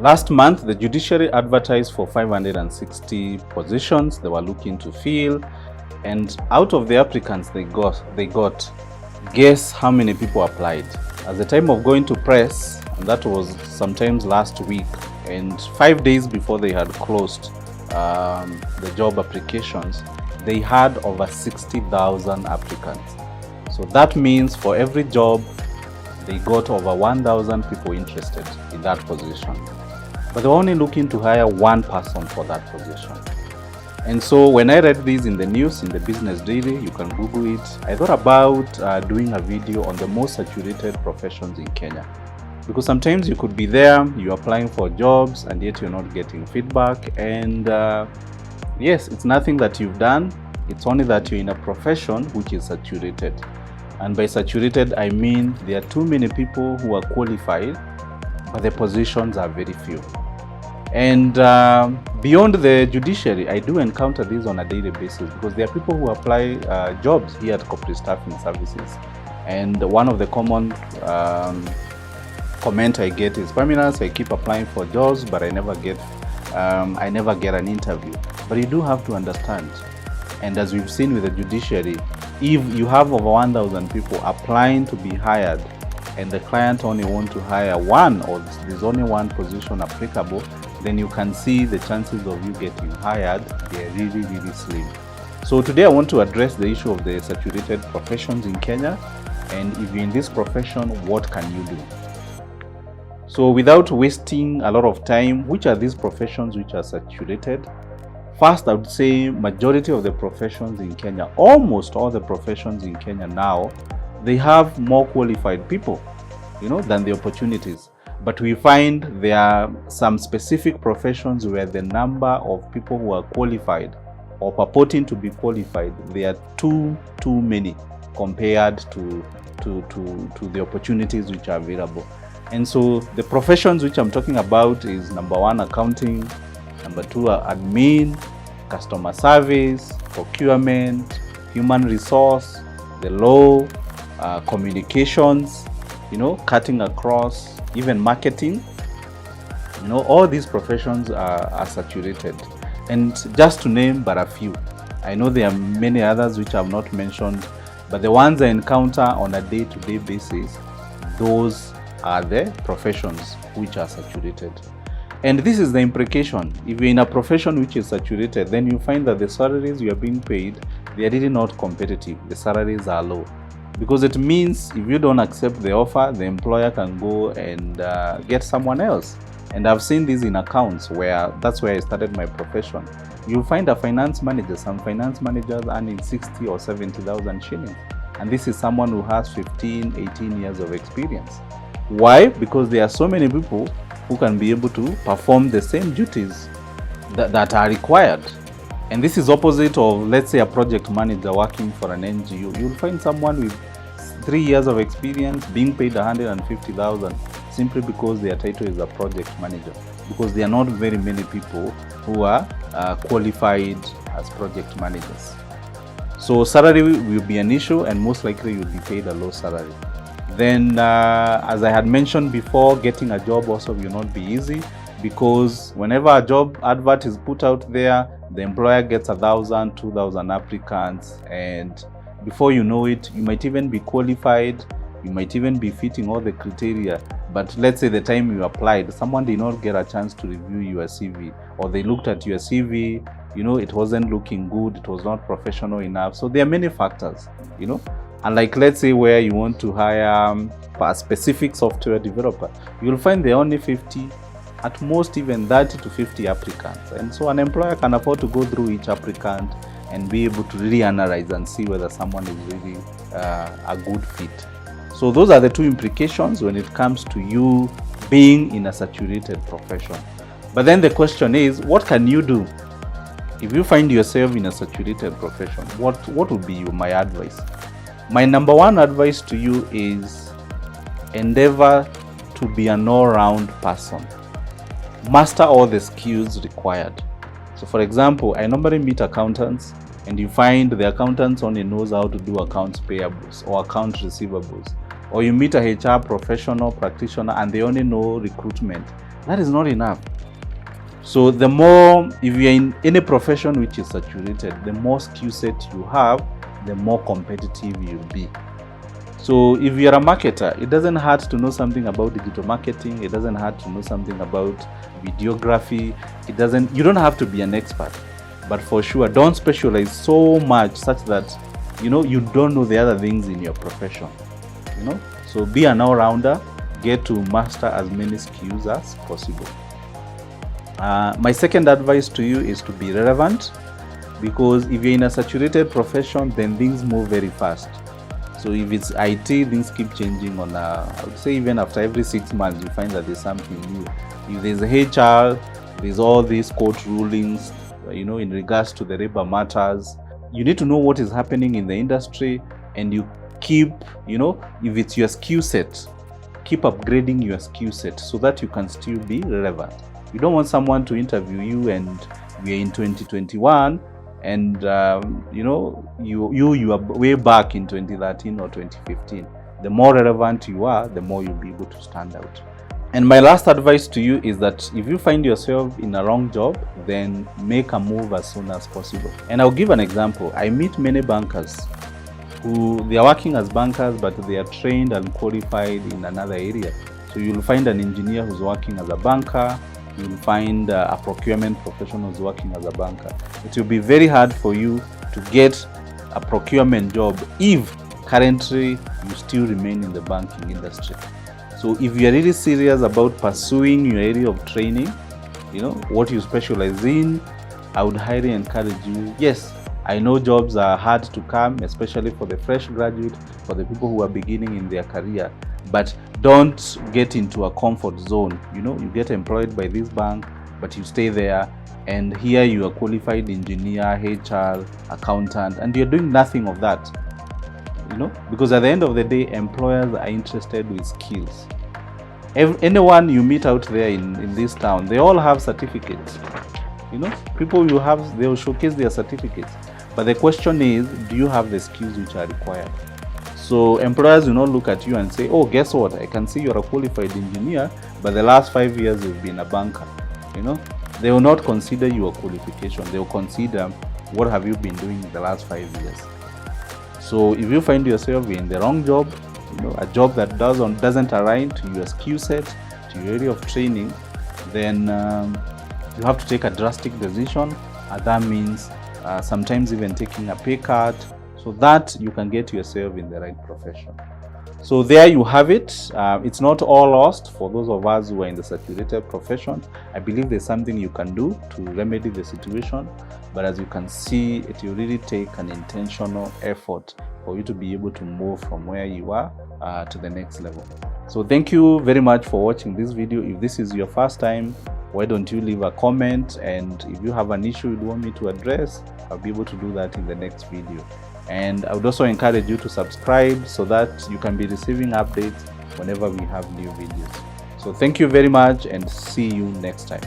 Last month, the judiciary advertised for 560 positions they were looking to fill, and out of the applicants they got, guess how many people applied? At the time of going to press, and that was sometimes last week, and 5 days before they had closed the job applications, they had over 60,000 applicants. So that means for every job, they got over 1,000 people interested in that position. But they were only looking to hire one person for that position. And so when I read this in the news, in the Business Daily, you can Google it, I thought about doing a video on the most saturated professions in Kenya. Because sometimes you could be there, you're applying for jobs, and yet you're not getting feedback. And yes, it's nothing that you've done. It's only that you're in a profession which is saturated. And by saturated, I mean there are too many people who are qualified, but the positions are very few. And beyond the judiciary, I do encounter this on a daily basis, because there are people who apply jobs here at corporate staffing services. And one of the common comment I get is, Perminus, I keep applying for jobs, but I never get an interview. But you do have to understand, and as we've seen with the judiciary, if you have over 1,000 people applying to be hired, and the client only want to hire one, or there's only one position applicable, then you can see the chances of you getting hired, they are really, really slim. So today I want to address the issue of the saturated professions in Kenya, and if you're in this profession, what can you do? So without wasting a lot of time, which are these professions which are saturated? First, I would say majority of the professions in Kenya, almost all the professions in Kenya now, they have more qualified people, than the opportunities. But we find there are some specific professions where the number of people who are qualified or purporting to be qualified, they are too many compared to the opportunities which are available. And so the professions which I'm talking about is number one, accounting, number two, admin, customer service, procurement, human resource, the law, communications, cutting across, even marketing. All these professions are saturated. And just to name but a few, I know there are many others which I have not mentioned, but the ones I encounter on a day-to-day basis, those are the professions which are saturated. And this is the implication. If you're in a profession which is saturated, then you find that the salaries you are being paid, they are really not competitive. The salaries are low. Because it means if you don't accept the offer, the employer can go and get someone else. And I've seen this in accounts where that's where I started my profession. You'll find a finance manager, some finance managers earning 60 or 70,000 shillings. And this is someone who has 15, 18 years of experience. Why? Because there are so many people who can be able to perform the same duties that are required. And this is opposite of, let's say, a project manager working for an NGO. You'll find someone with 3 years of experience being paid 150,000 simply because their title is a project manager, because there are not very many people who are qualified as project managers. So salary will be an issue, and most likely you'll be paid a low salary. Then, as I had mentioned before, getting a job also will not be easy, because whenever a job advert is put out there, the employer gets 1,000, 2,000 applicants, and before you know it, you might even be qualified, you might even be fitting all the criteria, but let's say the time you applied, someone did not get a chance to review your CV, or they looked at your CV, it wasn't looking good, it was not professional enough. So there are many factors, And like, let's say where you want to hire a specific software developer, you'll find there are only 50, at most even 30 to 50 applicants. And so an employer can afford to go through each applicant and be able to really analyze and see whether someone is really a good fit. So those are the two implications when it comes to you being in a saturated profession. But then the question is, what can you do? If you find yourself in a saturated profession, what would be my advice? My number one advice to you is endeavor to be an all-round person. Master all the skills required. So for example, I normally meet accountants, and you find the accountant only knows how to do accounts payables or accounts receivables. Or you meet a HR professional practitioner and they only know recruitment. That is not enough. So the more, if you're in any profession which is saturated, the more skill set you have, the more competitive you'll be. So if you're a marketer, it doesn't hurt to know something about digital marketing. It doesn't hurt to know something about videography. You don't have to be an expert, but for sure, don't specialize so much such that, you don't know the other things in your profession, So be an all-rounder, get to master as many skills as possible. My second advice to you is to be relevant, because if you're in a saturated profession, then things move very fast. So if it's IT, things keep changing I would say even after every 6 months, you find that there's something new. If there's HR, there's all these court rulings, in regards to the labor matters. You need to know what is happening in the industry, and you keep, if it's your skill set, keep upgrading your skill set so that you can still be relevant. You don't want someone to interview you and we're in 2021 and you are way back in 2013 or 2015. The more relevant you are, the more you'll be able to stand out. And my last advice to you is that if you find yourself in a wrong job, then make a move as soon as possible. And I'll give an example. I meet many bankers who they are working as bankers, but they are trained and qualified in another area. So you'll find an engineer who's working as a banker. You'll find a procurement professional who's working as a banker. It will be very hard for you to get a procurement job if currently you still remain in the banking industry. So if you're really serious about pursuing your area of training, what you specialize in, I would highly encourage you. Yes, I know jobs are hard to come, especially for the fresh graduate, for the people who are beginning in their career. But don't get into a comfort zone. You get employed by this bank, but you stay there, and here you are qualified engineer, HR, accountant, and you're doing nothing of that. Because at the end of the day, employers are interested with skills. Anyone you meet out there in this town, they all have certificates. People they'll showcase their certificates. But the question is, do you have the skills which are required? So employers will not look at you and say, oh, guess what? I can see you're a qualified engineer, but the last 5 years you've been a banker. They will not consider your qualification. They will consider what have you been doing in the last 5 years. So if you find yourself in the wrong job, a job that doesn't align to your skill set, to your area of training, then you have to take a drastic decision. That means sometimes even taking a pay cut, so that you can get yourself in the right profession. So there you have it. It's not all lost for those of us who are in the saturated profession. I believe there's something you can do to remedy the situation. But as you can see, it will really take an intentional effort for you to be able to move from where you are to the next level. So thank you very much for watching this video. If this is your first time, why don't you leave a comment? And if you have an issue you want me to address, I'll be able to do that in the next video. And I would also encourage you to subscribe so that you can be receiving updates whenever we have new videos. So thank you very much, and see you next time.